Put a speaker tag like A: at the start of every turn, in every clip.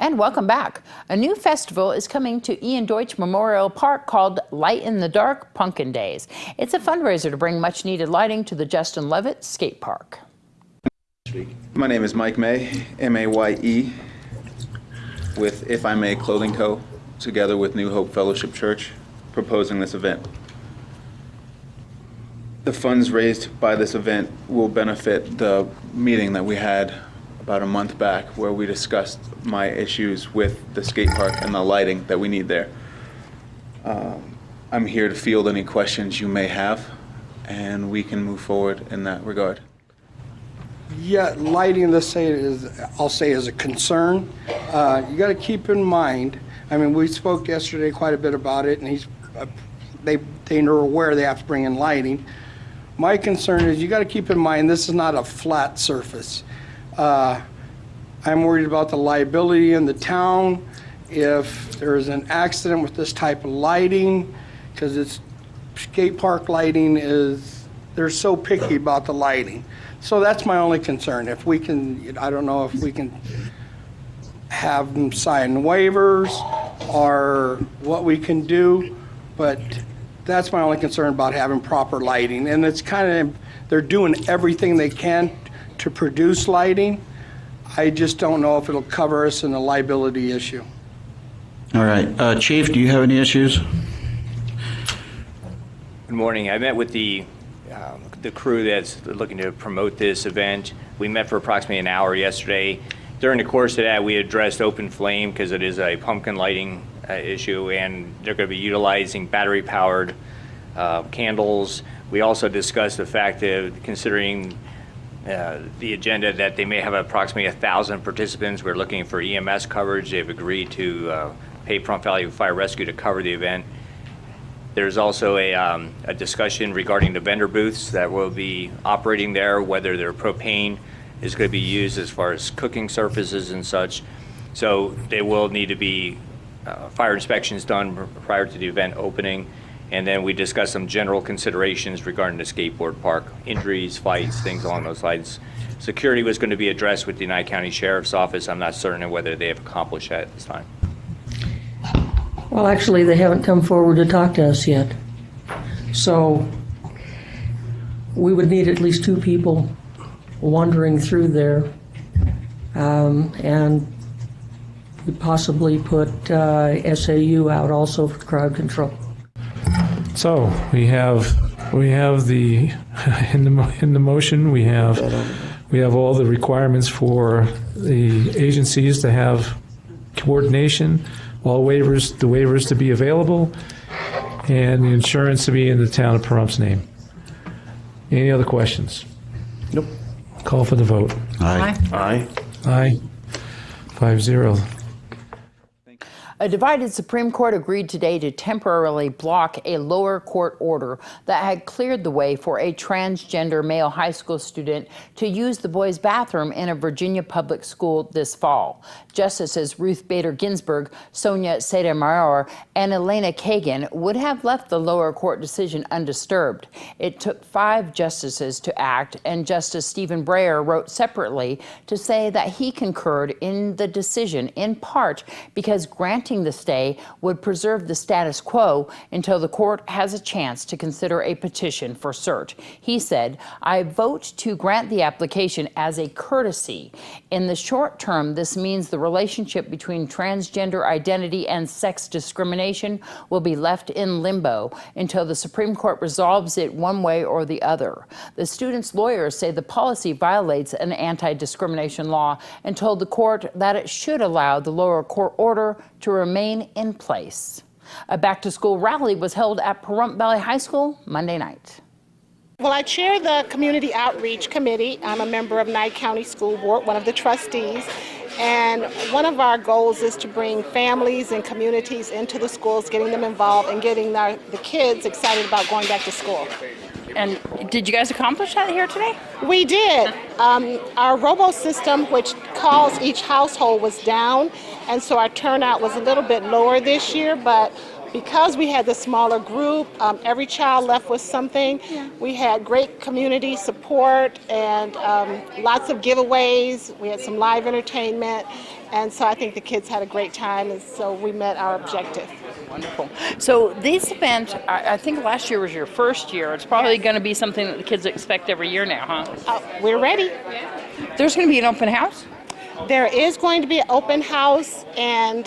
A: And welcome back. A new festival is coming to Ian Deutch Memorial Park called Light in the Dark Pumpkin Days. It's a fundraiser to bring much needed lighting to the Justin Levitt Skate Park.
B: My name is Mike May, M-A-Y-E, with If I May Clothing Co., together with New Hope Fellowship Church, proposing this event. The funds raised by this event will benefit the meeting that we had about a month back where we discussed my issues with the skate park and the lighting that we need there. I'm here to field any questions you may have, and we can move forward in that regard.
C: Yeah, lighting, let's say, I'll say is a concern. You got to keep in mind, I mean, we spoke yesterday quite a bit about it, and they are aware they have to bring in lighting. My concern is you got to keep in mind this is not a flat surface. I'm worried about the liability in the town if there's an accident with this type of lighting, because it's skate park lighting they're so picky about the lighting. So that's my only concern. If we can, I don't know if we can have them sign waivers or what we can do, but that's my only concern about having proper lighting. And it's kind of, they're doing everything they can to produce lighting. I just don't know if it'll cover us in a liability issue.
D: All right. Chief, do you have any issues?
E: Good morning. I met with the crew that's looking to promote this event. We met for approximately an hour yesterday. During the course of that, we addressed open flame because it is a pumpkin lighting issue, and they're going to be utilizing battery-powered candles. We also discussed the fact that considering the agenda that they may have approximately 1,000 participants. We're looking for EMS coverage. They've agreed to pay Pahrump Valley Fire Rescue to cover the event. There's also a discussion regarding the vendor booths that will be operating there, whether their propane is going to be used as far as cooking surfaces and such. So there will need to be fire inspections done prior to the event opening. And then we discussed some general considerations regarding the skateboard park, injuries, fights, things along those lines. Security was going to be addressed with the United County Sheriff's Office. I'm not certain of whether they have accomplished that at this time.
F: Well, actually, they haven't come forward to talk to us yet. So we would need at least 2 people wandering through there, and we'd possibly put SAU out also for crowd control.
G: So we have the in the motion we have all the requirements for the agencies to have coordination, all the waivers to be available, and the insurance to be in the town of Pahrump's name. Any other questions?
D: Nope.
G: Call for the vote.
D: Aye.
A: Aye.
G: Aye. 5-0.
A: A divided Supreme Court agreed today to temporarily block a lower court order that had cleared the way for a transgender male high school student to use the boys' bathroom in a Virginia public school this fall. Justices Ruth Bader Ginsburg, Sonia Sotomayor, and Elena Kagan would have left the lower court decision undisturbed. It took 5 justices to act, and Justice Stephen Breyer wrote separately to say that he concurred in the decision in part because granting the stay would preserve the status quo until the court has a chance to consider a petition for cert. He said, "I vote to grant the application as a courtesy. In the short term, this means the relationship between transgender identity and sex discrimination will be left in limbo until the Supreme Court resolves it one way or the other." The students' lawyers say the policy violates an anti-discrimination law and told the court that it should allow the lower court order to remain in place. A back-to-school rally was held at Pahrump Valley High School Monday night.
H: Well, I chair the Community Outreach Committee. I'm a member of Nye County School Board, one of the trustees. And one of our goals is to bring families and communities into the schools, getting them involved and getting the kids excited about going back to school.
A: And did you guys accomplish that here today?
H: We did. Our robo system, which calls each household, was down, and so our turnout was a little bit lower this year, but because we had the smaller group, every child left with something. We had great community support and lots of giveaways. We had some live entertainment, and so I think the kids had a great time, and so we met our objective.
A: Wonderful. So this event, I think last year was your first year. It's probably going to be something that the kids expect every year now, huh?
H: We're ready.
A: There's going to be an open house?
H: There is going to be an open house, and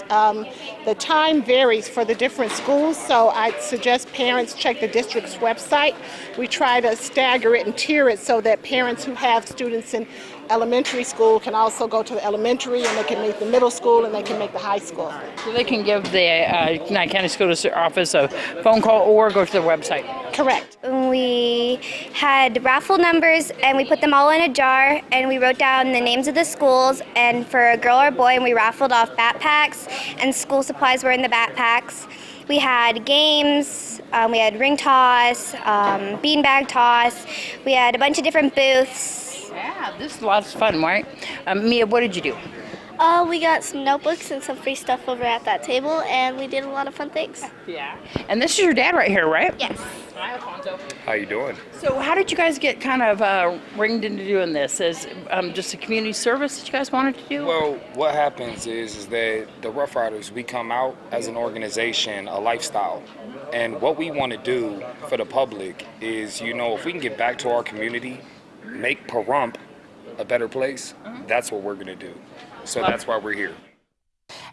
H: the time varies for the different schools, so I suggest parents check the district's website. We try to stagger it and tier it so that parents who have students in elementary school can also go to the elementary, and they can make the middle school, and they can make the high school.
A: So they can give the Nye County School District office a phone call or go to their website?
H: Correct.
I: We had raffle numbers, and we put them all in a jar, and we wrote down the names of the schools, and for a girl or a boy, and we raffled off backpacks, and school supplies were in the backpacks. We had games, we had ring toss, beanbag toss, we had a bunch of different booths.
A: Yeah, this is a lot of fun, right? Mia, what did you do?
I: We got some notebooks and some free stuff over at that table, and we did a lot of fun things.
A: Yeah. And this is your dad right here, right?
I: Yes.
A: Hi, Alphonzo.
J: How you doing?
A: So how did you guys get kind of ringed into doing this? Is just a community service that you guys wanted to do?
J: Well, what happens is that the Rough Riders, we come out as an organization, a lifestyle. And what we want to do for the public is, if we can get back to our community, make Pahrump a better place, that's what we're going to do. So that's why we're here.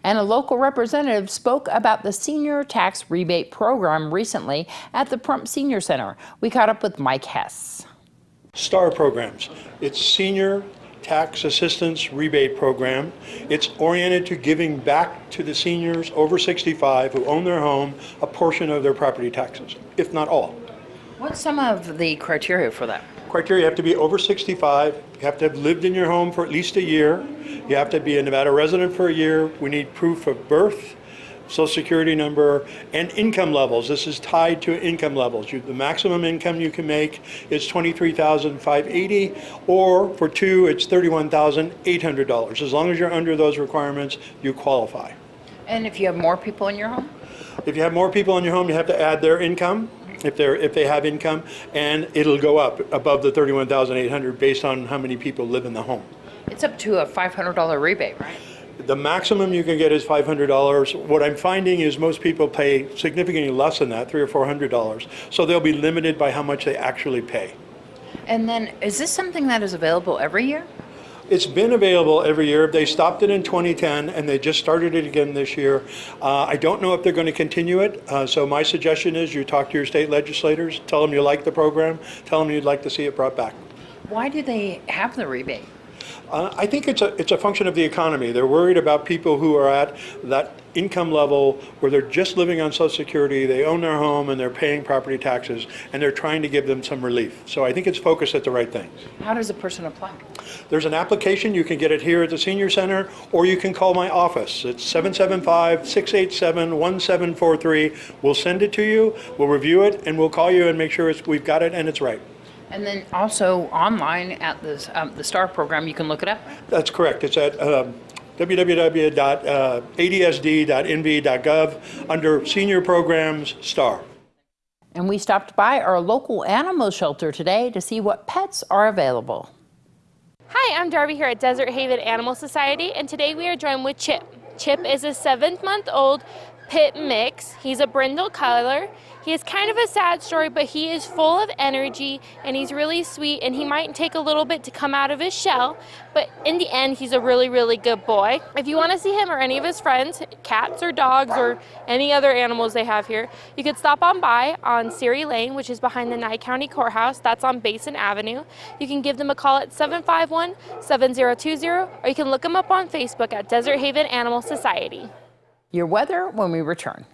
A: And a local representative spoke about the senior tax rebate program recently at the Pahrump Senior Center. We caught up with Mike Hess.
K: STAR programs. It's Senior Tax Assistance Rebate Program. It's oriented to giving back to the seniors over 65 who own their home a portion of their property taxes, if not all.
A: What's some of the criteria for that?
K: Criteria: you have to be over 65, you have to have lived in your home for at least a year, you have to be a Nevada resident for a year, we need proof of birth, social security number, and income levels. This is tied to income levels. The maximum income you can make is $23,580, or for two, it's $31,800. As long as you're under those requirements, you qualify.
A: And if you have more people in your home?
K: If you have more people in your home, you have to add their income. If they have income, and it'll go up above the $31,800 based on how many people live in the home.
A: It's up to a $500 rebate, right?
K: The maximum you can get is $500. What I'm finding is most people pay significantly less than that, $300 or $400. So they'll be limited by how much they actually pay.
A: And then, is this something that is available every year?
K: It's been available every year. They stopped it in 2010, and they just started it again this year. I don't know if they're going to continue it, so my suggestion is you talk to your state legislators, tell them you like the program, tell them you'd like to see it brought back.
A: Why do they have the rebate?
K: I think it's a function of the economy. They're worried about people who are at that income level where they're just living on Social Security, they own their home, and they're paying property taxes, and they're trying to give them some relief. So I think it's focused at the right things.
A: How does a person apply?
K: There's an application. You can get it here at the Senior Center, or you can call my office. It's 775-687-1743. We'll send it to you, we'll review it, and we'll call you and make sure we've got it and it's right.
A: And then also online at this, the STAR program, you can look it up?
K: That's correct. It's at www.adsd.nv.gov under Senior Programs STAR.
A: And we stopped by our local animal shelter today to see what pets are available.
L: Hi, I'm Darbie here at Desert Haven Animal Society, and today we are joined with Chip. Chip is a 7-month-old pit mix. He's a brindle color. He is kind of a sad story, but he is full of energy and he's really sweet, and he might take a little bit to come out of his shell, but in the end he's a really, really good boy. If you want to see him or any of his friends, cats or dogs or any other animals they have here, you could stop on by on Siri Lane, which is behind the Nye County Courthouse. That's on Basin Avenue. You can give them a call at 751-7020, or you can look them up on Facebook at Desert Haven Animal Society.
A: Your weather when we return.